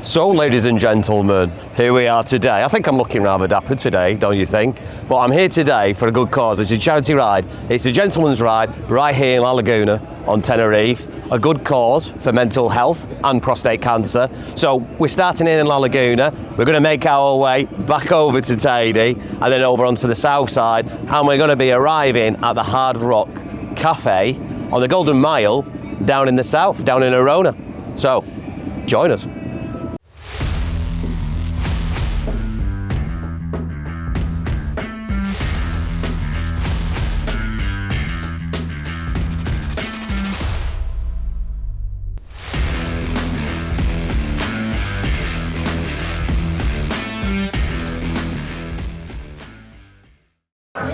So, ladies and gentlemen, here we are today. I think I'm looking rather dapper today, don't you think? But I'm here today for a good cause. It's a charity ride. It's a gentleman's ride right here in La Laguna on Tenerife. A good cause for mental health and prostate cancer. So we're starting in La Laguna. We're going to make our way back over to Teide and then over onto the south side. And we're going to be arriving at the Hard Rock Cafe on the Golden Mile down in the south, down in Arona. So join us.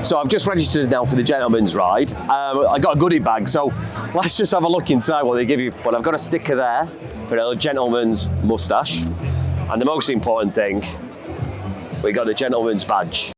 So I've just registered now for the gentleman's ride. I got a goodie bag, so let's just have a look inside what they give you. But I've got a sticker there for a gentleman's moustache. And the most important thing, we got the gentleman's badge.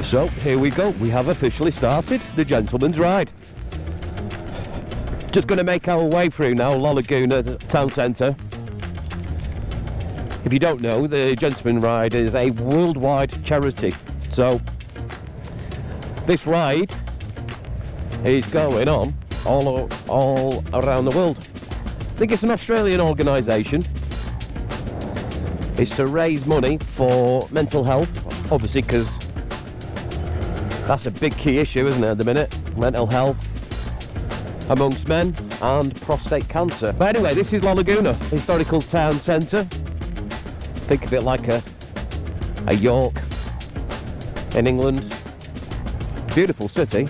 So here we go, we have officially started the gentleman's ride. Just going to make our way through now La Laguna town centre. If you don't know, the gentleman's ride is a worldwide charity. So this ride is going on all around the world. I think it's an Australian organisation. It's to raise money for mental health, obviously, because that's a big key issue, isn't it, at the minute? Mental health amongst men and prostate cancer. But anyway, this is La Laguna, historical town centre. Think of it like a York in England. Beautiful city.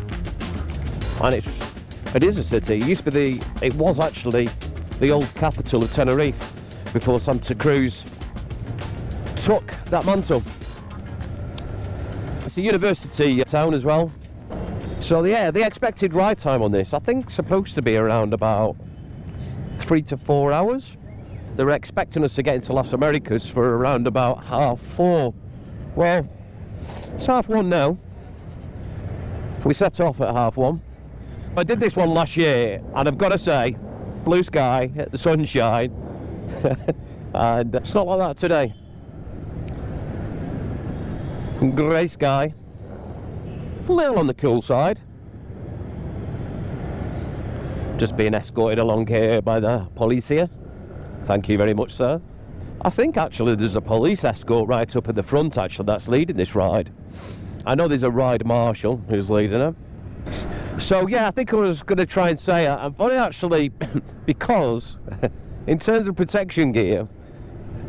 And it is a city. It was actually the old capital of Tenerife before Santa Cruz took that mantle. It's a university town as well. So yeah, the expected ride time on this, I think, supposed to be around about 3 to 4 hours. They're expecting us to get into Las Americas for around about 4:30. Well, it's 1:30 now. We set off at 1:30. I did this one last year, and I've got to say, blue sky, the sunshine, and it's not like that today. Grey sky, a little on the cool side. Just being escorted along here by the police here. Thank you very much, sir. I think actually there's a police escort right up at the front actually that's leading this ride. I know there's a ride marshal who's leading her. So yeah, I think I was going to try and say I'm funny actually because in terms of protection gear,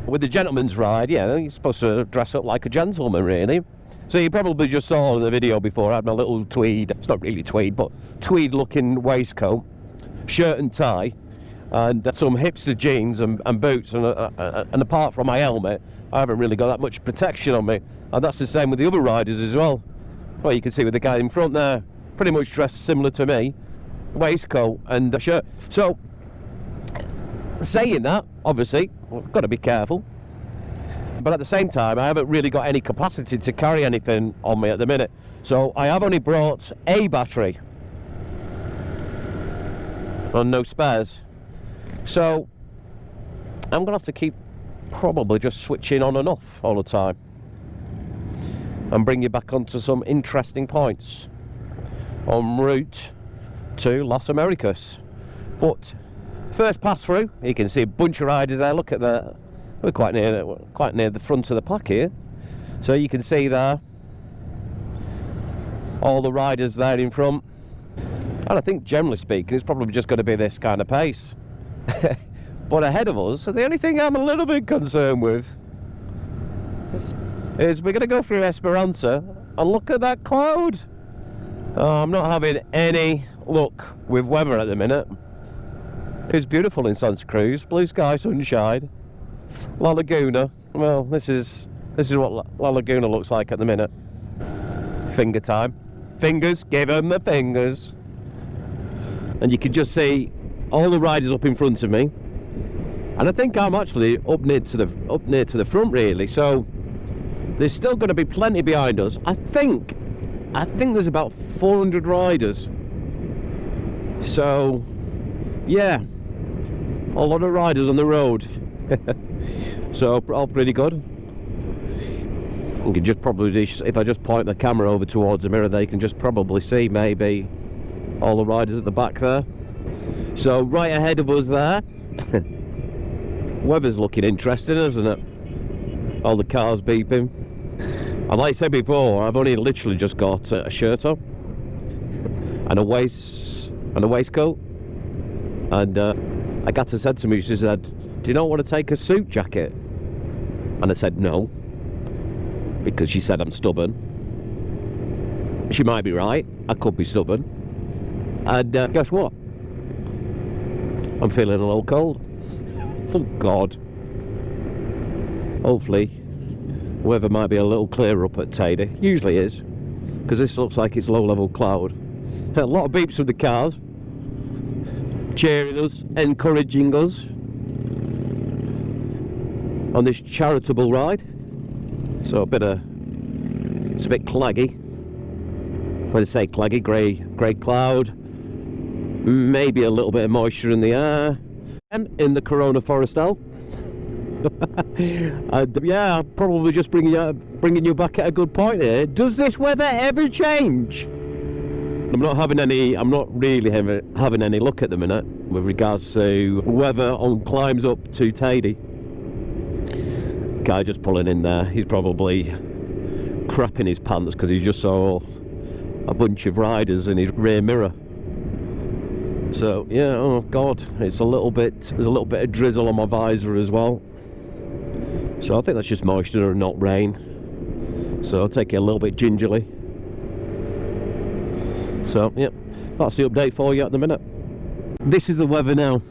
with the gentleman's ride, yeah, you're supposed to dress up like a gentleman, really. So you probably just saw the video before. I had my little tweed, it's not really tweed, but tweed-looking waistcoat, shirt and tie, and some hipster jeans and boots. And apart from my helmet, I haven't really got that much protection on me. And that's the same with the other riders as well. Well, you can see with the guy in front there, pretty much dressed similar to me, waistcoat and a shirt. So, saying that, obviously, we've got to be careful. But at the same time, I haven't really got any capacity to carry anything on me at the minute. So I have only brought a battery and no spares. So I'm going to have to keep probably just switching on and off all the time and bring you back onto some interesting points en route to Las Americas. But first pass through, you can see a bunch of riders there. Look at the We're quite near the front of the pack here. So you can see there all the riders there in front. And I think generally speaking it's probably just going to be this kind of pace. But ahead of us, the only thing I'm a little bit concerned with is we're going to go through Esperanza and look at that cloud. I'm not having any luck with weather at the minute. It's beautiful in Santa Cruz, blue sky, sunshine. La Laguna, well, this is what La Laguna looks like at the minute. Finger time. Fingers, give them the fingers. And you can just see all the riders up in front of me. And I think I'm actually up near to the front really, so there's still going to be plenty behind us. I think there's about 400 riders. So, yeah, a lot of riders on the road. So, all pretty good. You can just probably, if I just point the camera over towards the mirror, they can just probably see maybe all the riders at the back there. So, right ahead of us there. Weather's looking interesting, isn't it? All the cars beeping. And like I said before, I've only literally just got a shirt on and a waistcoat. And Agata said to me, she said, "Do you not want to take a suit jacket?" And I said no, because she said I'm stubborn. She might be right. I could be stubborn. And guess what? I'm feeling a little cold. Oh God. Hopefully weather might be a little clearer up at Teide. Usually is, because this looks like it's low level cloud. A lot of beeps from the cars, cheering us, encouraging us on this charitable ride. So it's a bit claggy. When I say claggy, grey cloud, maybe a little bit of moisture in the air. And in the Corona Forestal. And yeah, I'm probably just bringing you back at a good point here. Does this weather ever change? I'm not really having any luck at the minute with regards to weather on climbs up to Teide. Guy just pulling in there, he's probably crapping his pants because he just saw a bunch of riders in his rear mirror. So yeah, oh God, there's a little bit of drizzle on my visor as well. So I think that's just moisture and not rain. So I'll take it a little bit gingerly. So yeah, that's the update for you at the minute. This is the weather now.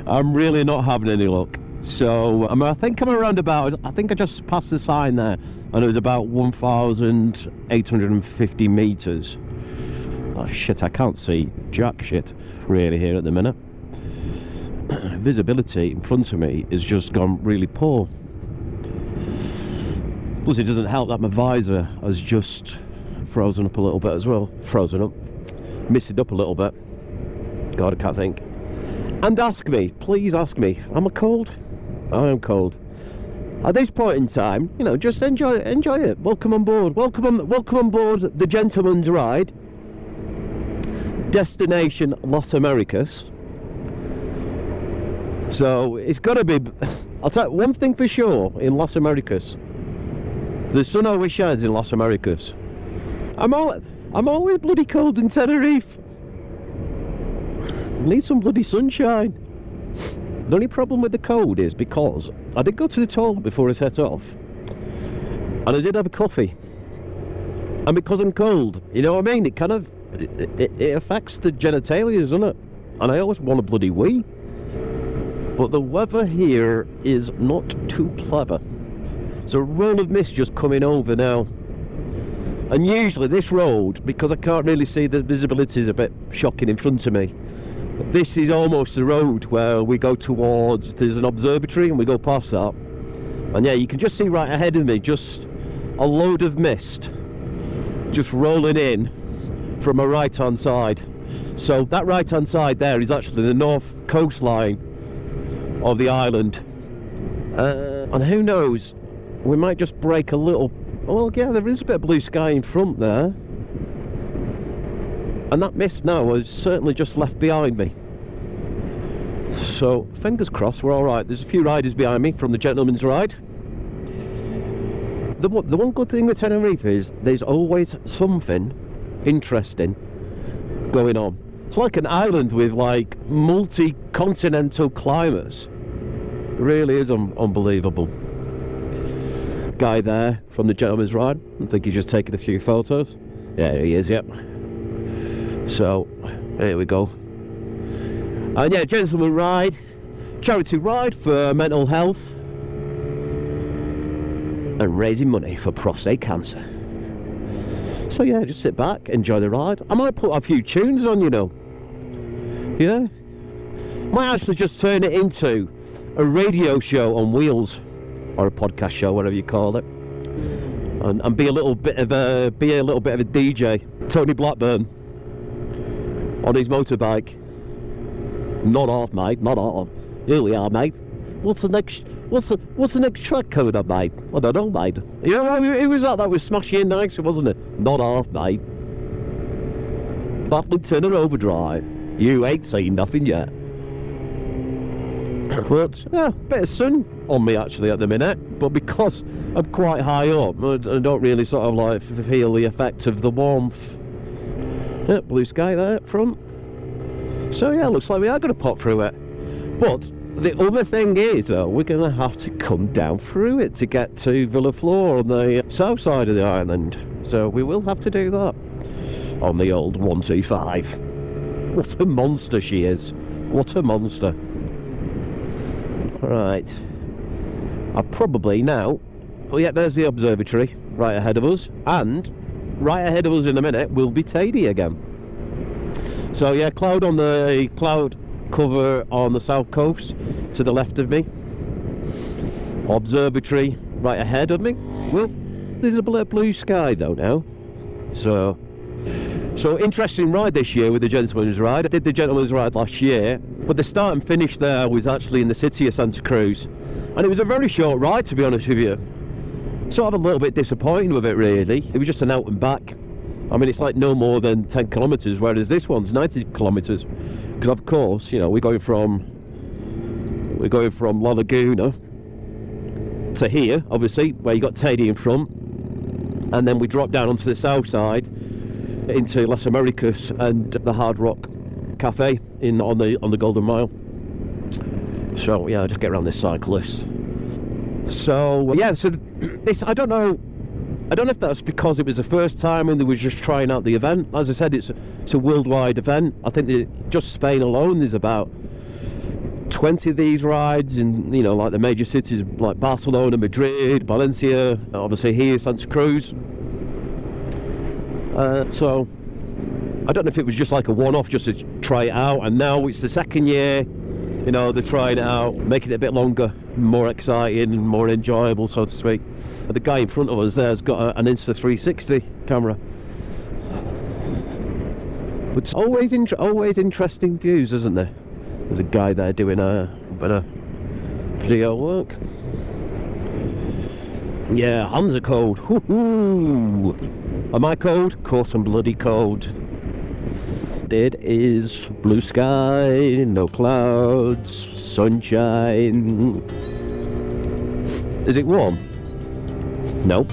I'm really not having any luck. So I think I'm around about, I think I just passed the sign there, and it was about 1,850 metres. Oh shit, I can't see jack shit really here at the minute. Visibility in front of me has just gone really poor. Plus it doesn't help that my visor has just frozen up a little bit as well. Missing up a little bit. God, I can't think. And ask me, please ask me, am I cold? I am cold. At this point in time, you know, just enjoy it. Welcome on board. Welcome on board the gentleman's ride. Destination Las Americas. So it's got to be. I'll tell you one thing for sure in Las Americas: the sun always shines in Las Americas. I'm always bloody cold in Tenerife. Need some bloody sunshine. The only problem with the cold is because I did go to the toilet before I set off, and I did have a coffee, and because I'm cold, you know what I mean, it kind of it affects the genitalia, doesn't it? And I always want a bloody wee. But the weather here is not too clever. There's a roll of mist just coming over now. And usually this road, because I can't really see, the visibility is a bit shocking in front of me. This is almost the road where we go towards, there's an observatory and we go past that. And yeah, you can just see right ahead of me, just a load of mist just rolling in from a right hand side. So that right hand side there is actually the north coastline of the island. And who knows, we might just break a little. Well, yeah, there is a bit of blue sky in front there, and that mist now has certainly just left behind me. So, fingers crossed, we're alright. There's a few riders behind me from the gentleman's ride. The one good thing with Tenerife is there's always something interesting going on. It's like an island with like multi-continental climates. It really is unbelievable. Guy there from the gentleman's ride. I think he's just taking a few photos. Yeah, he is, yep. So, here we go. And yeah, gentleman ride, charity ride for mental health and raising money for prostate cancer. So yeah, just sit back, enjoy the ride. I might put a few tunes on, you know. Yeah. Might actually just turn it into a radio show on wheels, or a podcast show, whatever you call it, and be a little bit of a DJ. Tony Blackburn on his motorbike. Not off, mate. Not off. Here we are, mate. What's the next track coming up, mate? I don't know, mate. You know, who was that? That was Smashing Nice, wasn't it? Not off, mate. Battling Turner Overdrive. You ain't seen nothing yet. But yeah, bit of sun on me actually at the minute. But because I'm quite high up, I don't really sort of like feel the effect of the warmth. Yeah, blue sky there up front. So yeah, looks like we are going to pop through it. But the other thing is, though, we're going to have to come down through it to get to Vilaflor on the south side of the island. So we will have to do that on the old 125. What a monster she is. What a monster. Right. I'll probably now... Oh yeah, there's the observatory right ahead of us. And right ahead of us in a minute will be Teide again. So yeah, cloud cover on the south coast to the left of me. Observatory right ahead of me. Well, there's a blue sky though now. So interesting ride this year with the gentleman's ride. I did the gentleman's ride last year, but the start and finish there was actually in the city of Santa Cruz, and it was a very short ride, to be honest with you. Sort of a little bit disappointing with it, really. It was just an out and back. I mean, it's like no more than 10 kilometres, whereas this one's 90 kilometres. Because of course, you know, we're going from La Laguna to here, obviously, where you got Teide in front, and then we drop down onto the south side into Las Americas and the Hard Rock Cafe on the Golden Mile. So yeah, just get around this cyclist. So yeah, so this I don't know if that's because it was the first time and they were just trying out the event. As I said, it's a worldwide event. I think that just Spain alone there's about 20 of these rides in, you know, like the major cities like Barcelona, Madrid, Valencia, obviously here Santa Cruz. So I don't know if it was just like a one-off just to try it out, and now it's the second year, you know, they're trying it out, making it a bit longer, more exciting and more enjoyable, so to speak. But the guy in front of us there has got an Insta360 camera. But it's always interesting views, isn't there? There's a guy there doing a bit of video work. Yeah, hands are cold. Hoo-hoo. Am I cold? Of course I'm bloody cold. It is blue sky, no clouds, sunshine. Is it warm? No.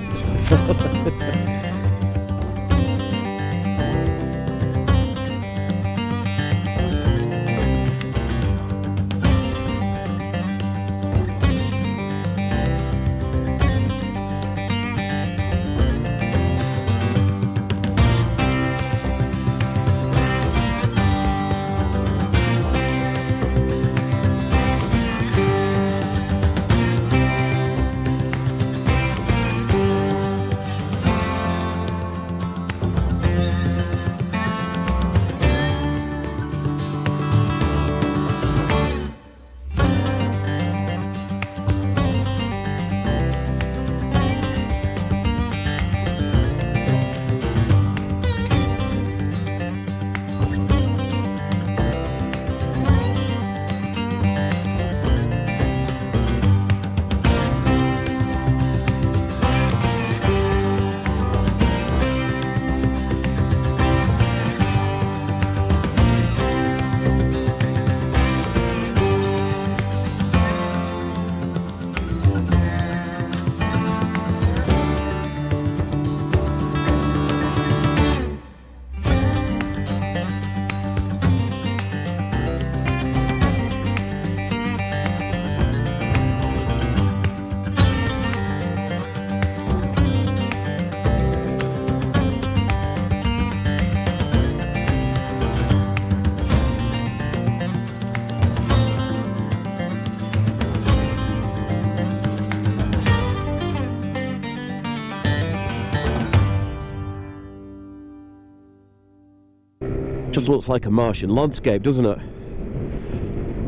Just looks like a Martian landscape, doesn't it?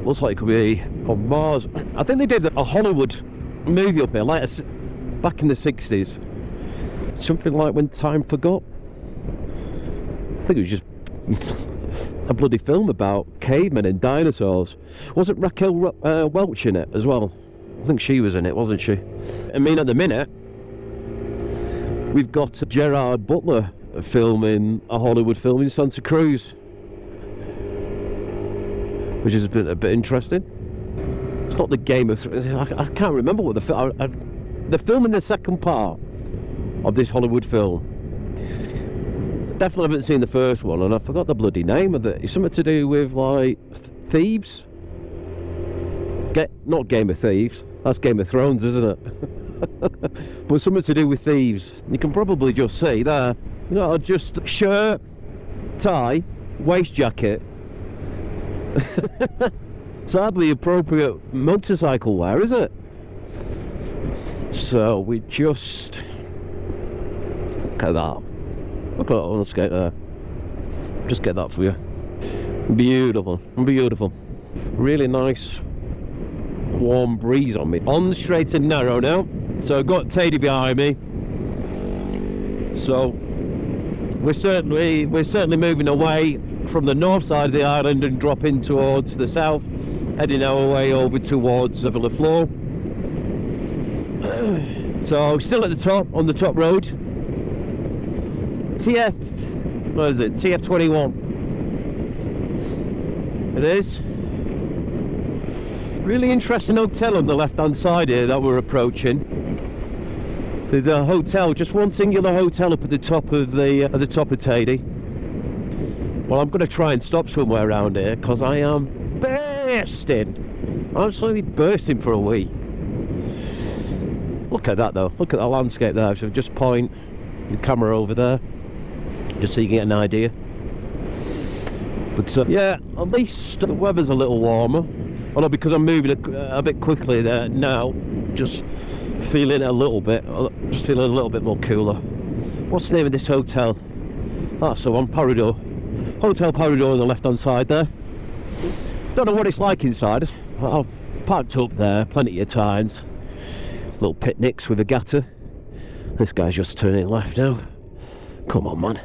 Looks like it could be on Mars. I think they did a Hollywood movie up here, like back in the 60s. Something like When Time Forgot. I think it was just a bloody film about cavemen and dinosaurs. Wasn't Raquel Welch in it as well? I think she was in it, wasn't she? I mean, at the minute, we've got Gerard Butler filming a Hollywood film in Santa Cruz, which is a bit interesting. It's not the Game of Thrones. I can't remember what the film. They're filming the second part of this Hollywood film. Definitely haven't seen the first one, and I forgot the bloody name of it. It's something to do with like thieves. Not Game of Thieves. That's Game of Thrones, isn't it? But something to do with thieves. You can probably just see there. You know, just shirt, tie, waist jacket. It's hardly appropriate motorcycle wear, is it? So we just look at that. Look at that landscape there. Just get that for you. Beautiful, beautiful. Really nice warm breeze on me. On the straight and narrow now. So I've got Teide behind me. So we're certainly moving away from the north side of the island and dropping towards the south, heading our way over towards Vilaflor. So still at the top, on the top road. What is it? TF21. It is. Really interesting hotel on the left hand side here that we're approaching. There's a hotel, just one singular hotel up at the top of Teide. Well, I'm going to try and stop somewhere around here because I am bursting. Absolutely bursting for a wee. Look at that though. Look at that landscape there. So just point the camera over there, just so you can get an idea. But yeah, at least the weather's a little warmer. Although because I'm moving a bit quickly there now, just feeling a little bit more cooler. What's the name of this hotel? That's the one, Parador. Hotel Parador on the left hand side there. Don't know what it's like inside. I've parked up there plenty of times. Little picnics with a gatter. This guy's just turning left now. Come on, man.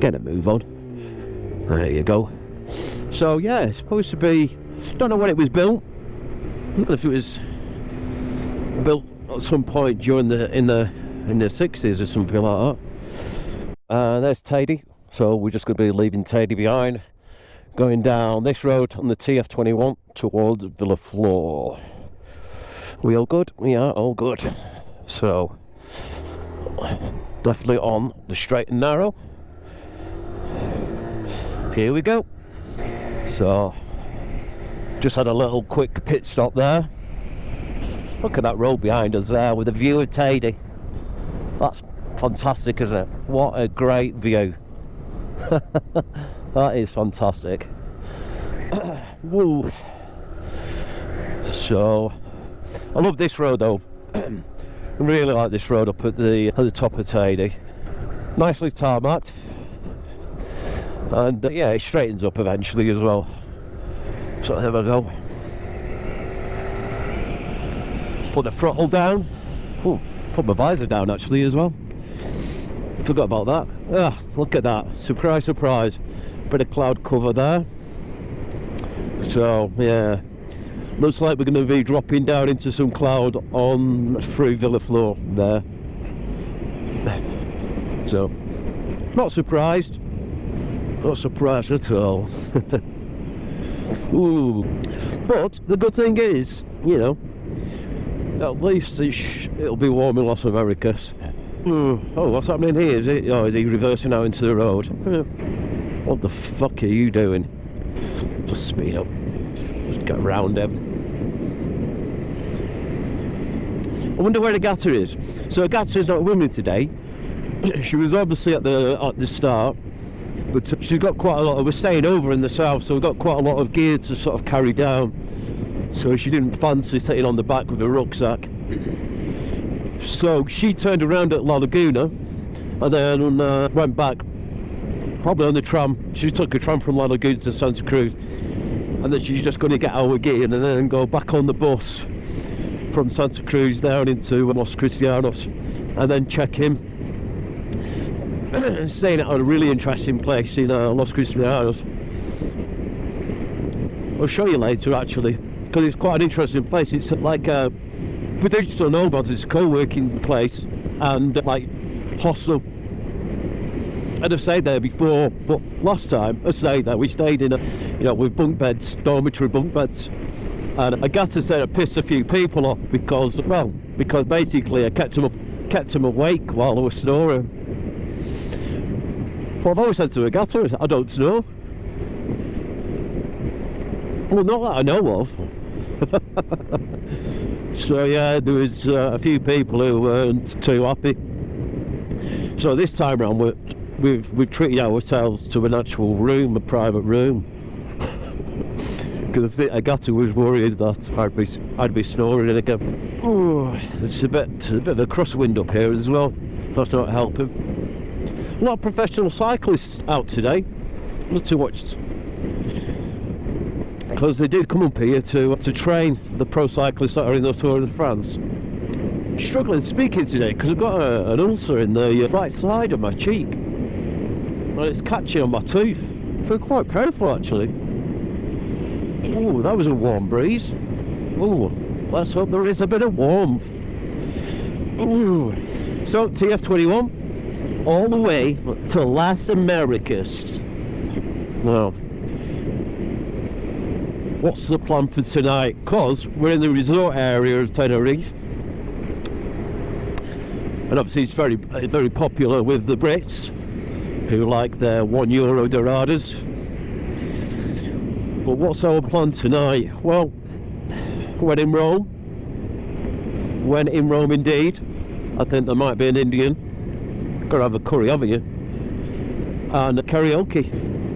Get a move on. There you go. So yeah, it's supposed to be. Don't know when it was built. I don't know if it was built at some point during in the 60s or something like that. There's Teide. So we're just going to be leaving Teide behind, going down this road on the TF21 towards Vilaflor. We all good? We are all good. So definitely on the straight and narrow. Here we go. So just had a little quick pit stop there. Look at that road behind us there with a view of Teide. That's fantastic, isn't it? What a great view. That is fantastic. Woo. So I love this road though. I really like this road up at the top of Teide. Nicely tarmacked. And yeah, it straightens up eventually as well. So there we go. Put the throttle down. Ooh, put my visor down actually as well. Forgot about that. Ah, look at that. Surprise, surprise. Bit of cloud cover there. So yeah, looks like we're going to be dropping down into some cloud on through Vilaflor there. So not surprised. Not surprised at all. Ooh. But the good thing is, you know, at least it'll be warm in Las Americas. Oh, what's happening here? Is he reversing out into the road? What the fuck are you doing? Just speed up. Just get around him. I wonder where Agata is. So Agata's not with me today. She was obviously at the start. But she's got quite a lot. We're staying over in the south, so we've got quite a lot of gear to sort of carry down. So she didn't fancy sitting on the back with a rucksack. So she turned around at La Laguna and then went back probably on the tram. She took a tram from La Laguna to Santa Cruz, and then she's just going to get our gear and then go back on the bus from Santa Cruz down into Los Cristianos, and then check in. Staying at a really interesting place in Los Cristianos. I'll show you later, actually, because it's quite an interesting place. It's like for digital nomads, it's a co-working place and like hostel. And I've stayed there before, but last time I stayed there, we stayed in with bunk beds, dormitory bunk beds, and I got to say I pissed a few people off because basically I kept them awake while I was snoring. Well, I've always said to Agata, I don't snore. Well, not that I know of. So yeah, there was a few people who weren't too happy. So this time around, we've treated ourselves to an actual room, a private room. Because Agata was worried that I'd be snoring again. Oh, it's a bit of a crosswind up here as well. That's not helping. A lot of professional cyclists out today. Not too much. Because they did come up here to train the pro cyclists that are in the Tour de France. I'm struggling speaking today because I've got an ulcer in the right side of my cheek. And it's catching on my tooth. I feel quite painful actually. Oh, that was a warm breeze. Oh, let's hope there is a bit of warmth. Ooh. So TF21 all the way to Las Americas. Now, what's the plan for tonight? Because we're in the resort area of Tenerife, and obviously it's very, very popular with the Brits who like their €1 doradas. But what's our plan tonight? Well, when in Rome indeed. I think there might be an Indian. Gotta have a curry, haven't you? And a karaoke.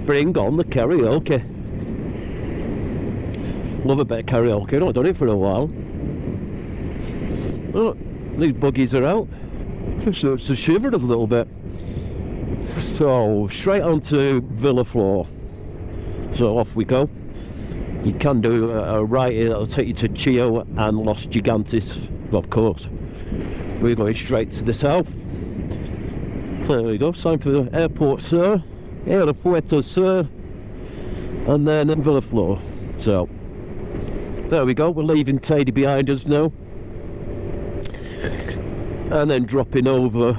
Bring on the karaoke. Love a bit of karaoke, I've not done it for a while. Oh, these buggies are out. It's a shivered a little bit. So, straight on to Vilaflor. So off we go. You can do a right here that'll take you to Chio and Los Gigantes, of course. We're going straight to the south. There we go, sign for the airport, sir. Aeropuerto, sir. And then Vilaflor. So, there we go, we're leaving Teide behind us now. And then dropping over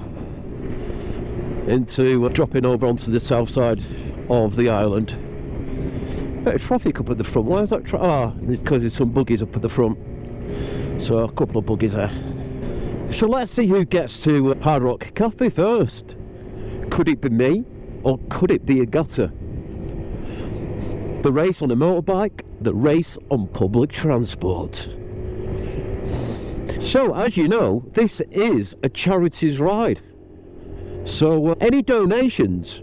onto the south side of the island. Bit of traffic up at the front. Why is that? It's because there's some buggies up at the front. So a couple of buggies there. So let's see who gets to Hard Rock Cafe first. Could it be me, or could it be Agata? The race on a motorbike, the race on public transport. So, as you know, this is a charities ride. So, any donations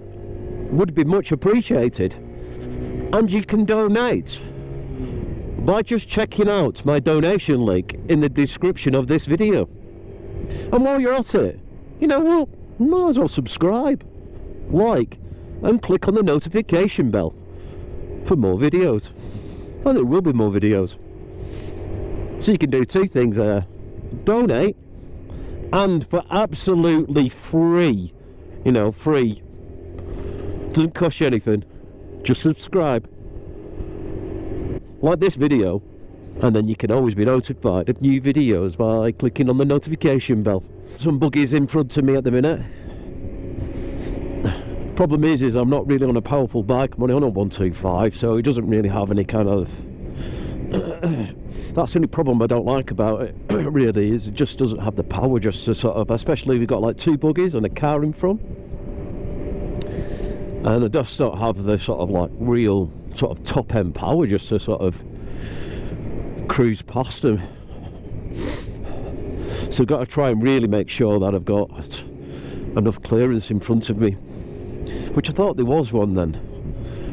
would be much appreciated. And you can donate by just checking out my donation link in the description of this video. And while you're at it, well, might as well subscribe, like, and click on the notification bell for more videos. And there will be more videos. So you can do two things there. Donate, and for absolutely free, free. Doesn't cost you anything. Just subscribe. Like this video, and then you can always be notified of new videos by clicking on the notification bell. Some buggies in front of me at the minute. Problem is I'm not really on a powerful bike. I'm only on a 125, so it doesn't really have any kind of that's the only problem I don't like about it. Really, is it just doesn't have the power just to sort of, especially we've got like two buggies and a car in front, and it does not have the sort of like real sort of top end power just to sort of cruise past them. So I've got to try and really make sure that I've got enough clearance in front of me, which I thought there was one then.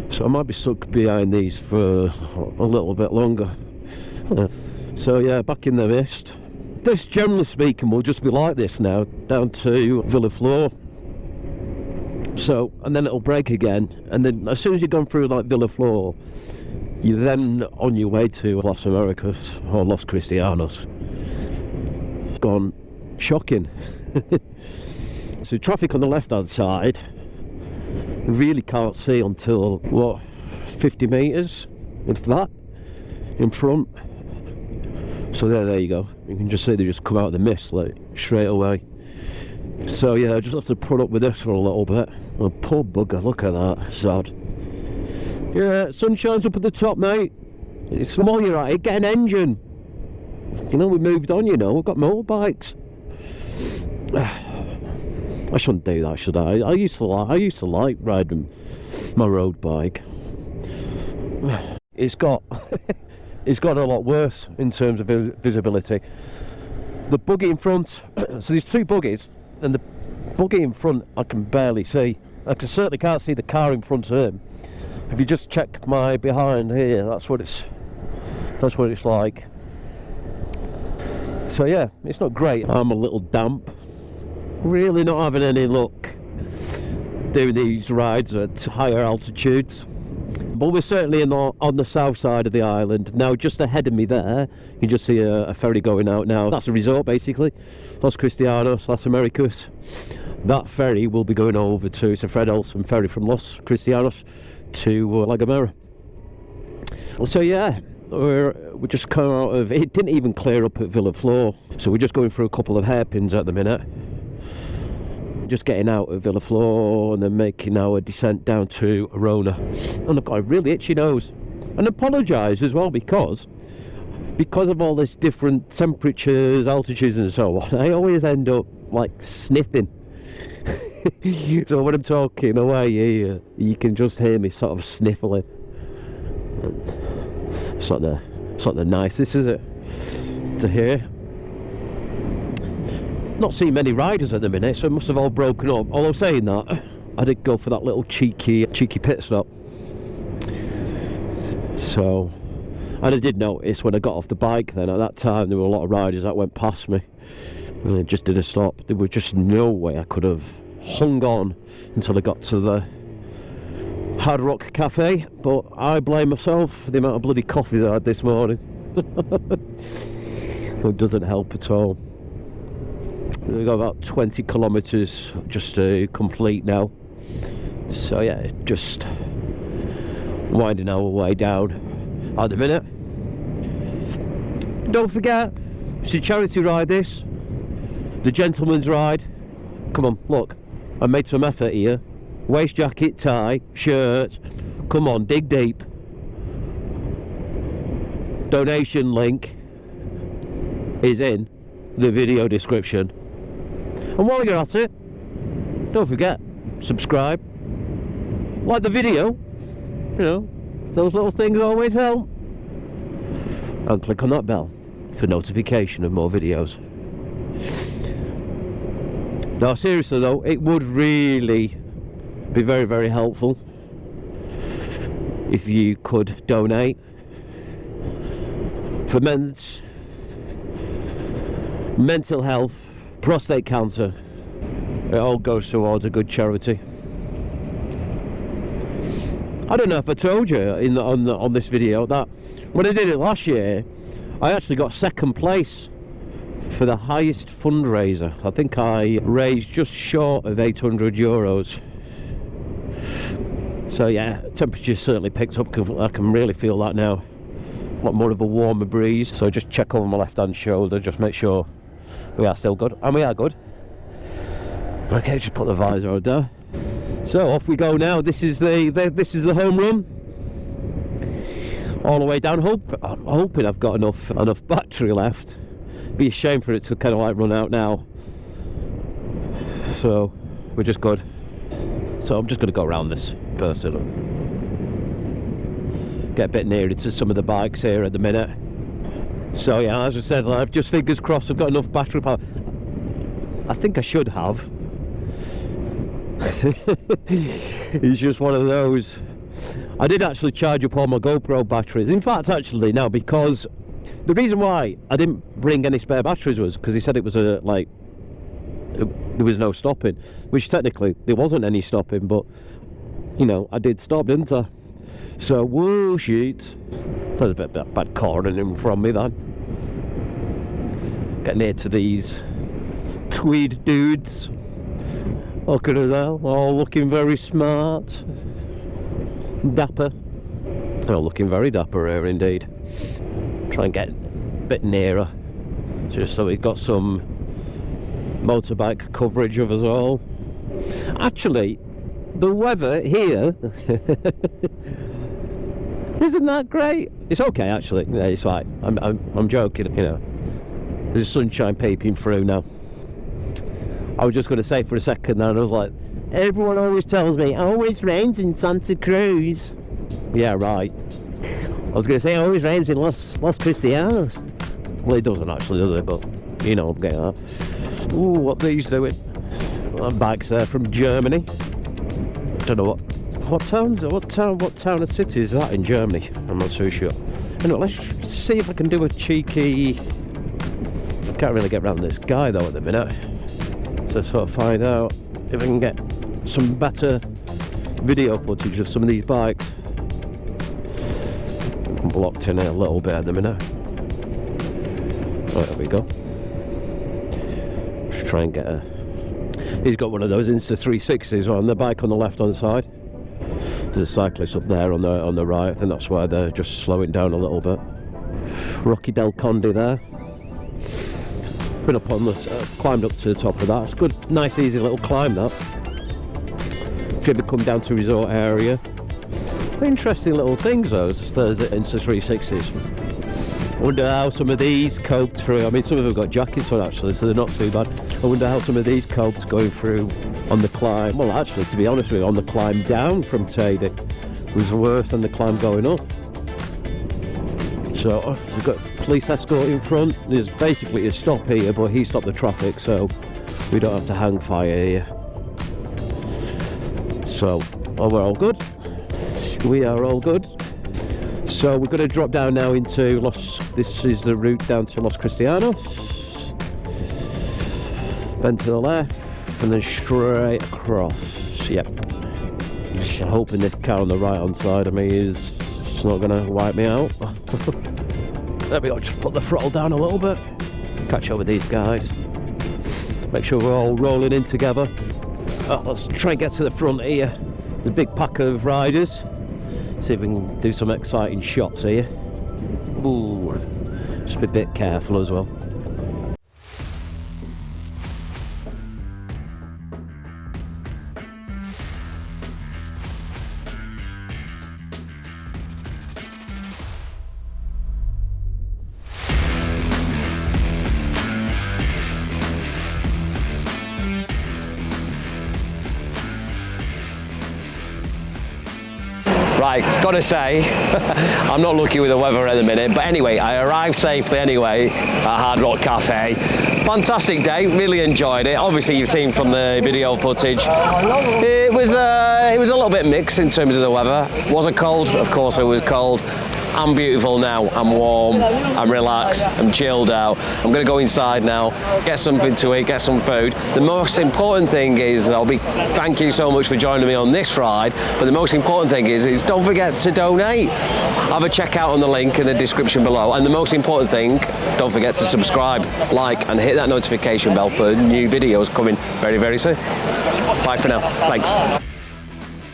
So I might be stuck behind these for a little bit longer. So yeah, back in the mist. This, generally speaking, will just be like this now, down to Vilaflor. So, and then it'll brake again, and then as soon as you've gone through like Vilaflor, you're then on your way to Las Americas or Los Cristianos. It's gone shocking. So traffic on the left hand side, really can't see until what, 50 metres, if that, in front. So there you go, you can just see they just come out of the mist like straight away. So yeah, I just have to put up with this for a little bit. Oh, poor bugger, look at that, sad. Yeah, sun shines up at the top, mate. It's small, you're right, get an engine. You know, we moved on, you know, we've got motorbikes. I shouldn't do that, should I? I used to like riding my road bike. It's got it's got a lot worse in terms of visibility. The buggy in front, so there's two buggies, and the buggy in front I can barely see. I certainly can't see the car in front of him. If you just check my behind here, that's what it's like. So yeah, it's not great. I'm a little damp. Really not having any luck doing these rides at higher altitudes. But we're certainly on the south side of the island. Now just ahead of me there, you can just see a ferry going out now. That's a resort basically. Los Cristianos, Las Americas. That ferry will be going over to, it's a Fred Olsen ferry from Los Cristianos to La Gomera. So yeah, we just come out of, it didn't even clear up at Vilaflor. So we're just going through a couple of hairpins at the minute. Just getting out of Vilaflor and then making our descent down to Arona. And I've got a really itchy nose. And apologise as well because of all this different temperatures, altitudes and so on, I always end up like sniffing. So when I'm talking away here, you can just hear me sort of sniffling. It's not the nicest, is it, to hear? Not seeing many riders at the minute, so it must have all broken up. Although saying that, I did go for that little cheeky pit stop. So, and I did notice when I got off the bike then, at that time there were a lot of riders that went past me and they just did a stop. There was just no way I could have hung on until I got to the Hard Rock Cafe, but I blame myself for the amount of bloody coffee that I had this morning. It doesn't help at all. We've got about 20 kilometres just to complete now. So yeah, just winding our way down at the minute. Don't forget, it's a charity ride this. The gentleman's ride. Come on, look, I made some effort here. Waist jacket, tie, shirt. Come on, dig deep. Donation link is in the video description. And while you're at it, don't forget, subscribe, like the video, you know, those little things always help. And click on that bell for notification of more videos. Now seriously though, it would really be very, very helpful if you could donate for mental health, prostate cancer. It all goes towards a good charity. I don't know if I told you on this video that when I did it last year, I actually got second place for the highest fundraiser. I think I raised just short of €800. So yeah, temperature certainly picked up. I can really feel that now. A lot more of a warmer breeze. So just check over my left hand shoulder, just make sure we are still good, and we are good. Okay, just put the visor on there. So off we go now. This is the home run. All the way down. I'm hoping I've got enough battery left. Be a shame for it to kind of like run out now. So we're just good. So I'm just going to go around this person. Get a bit nearer to some of the bikes here at the minute. So yeah, as I said, I've just fingers crossed I've got enough battery power. I think I should have. It's just one of those. I did actually charge up all my GoPro batteries. In fact, actually, now, because the reason why I didn't bring any spare batteries was because he said it was there was no stopping, which technically there wasn't any stopping, but you know, I did stop, didn't I? So, whoa, shit. That was a bit bad cornering from me then. Getting near to these tweed dudes. Look at them, all looking very smart. Dapper. Oh, looking very dapper here indeed. Try and get a bit nearer, just so we've got some motorbike coverage of us all. Actually, the weather here isn't that great. It's okay actually. Yeah, it's fine. I'm joking. You know, there's sunshine peeping through now. I was just going to say for a second, and I was like, everyone always tells me, it always rains in Santa Cruz. Yeah, right. I was going to say, it always rains in Los Cristianos. Well, it doesn't actually, does it? But you know, I'm getting that. Ooh, what these doing? Bikes there from Germany. Don't know what town or city is that in Germany? I'm not so sure. Anyway, let's see if I can do a cheeky. I can't really get around this guy though at the minute, so sort of find out if I can get some better video footage of some of these bikes. I'm blocked in it a little bit at the minute. Right, there we go. Just try and get a. He's got one of those Insta 360s on the bike on the left hand side. There's a cyclist up there on the right. I think that's why they're just slowing down a little bit. Rocky del Conde there. Been up on the climbed up to the top of that. It's good, nice, easy little climb that. If you ever come down to resort area, interesting little things those Insta 360s. I wonder how some of these coped through. I mean, some of them have got jackets on actually, so they're not too bad. I wonder how some of these coped going through on the climb. Well, actually, to be honest with you, on the climb down from Teide was worse than the climb going up. So we've got police escort in front. There's basically a stop here, but he stopped the traffic, so we don't have to hang fire here. So, well, we're all good. We are all good. So we're going to drop down now into this is the route down to Los Cristianos. Bend to the left and then straight across. Yep. Just hoping this car on the right hand side of me is not going to wipe me out. There we go, just put the throttle down a little bit. Catch up with these guys. Make sure we're all rolling in together. Oh, let's try and get to the front here. There's a big pack of riders. See if we can do some exciting shots here. Ooh, just be a bit careful as well. Right, gotta say, I'm not lucky with the weather at the minute, but anyway, I arrived safely anyway at Hard Rock Cafe. Fantastic day, really enjoyed it. Obviously you've seen from the video footage, it was a little bit mixed in terms of the weather. Was it cold? Of course it was cold. I'm beautiful now, I'm warm, I'm relaxed, I'm chilled out. I'm gonna go inside now, get something to eat, get some food. The most important thing is, thank you so much for joining me on this ride, but the most important thing is don't forget to donate. Have a check out on the link in the description below, and the most important thing, don't forget to subscribe, like, and hit that notification bell for new videos coming very, very soon. Bye for now, thanks.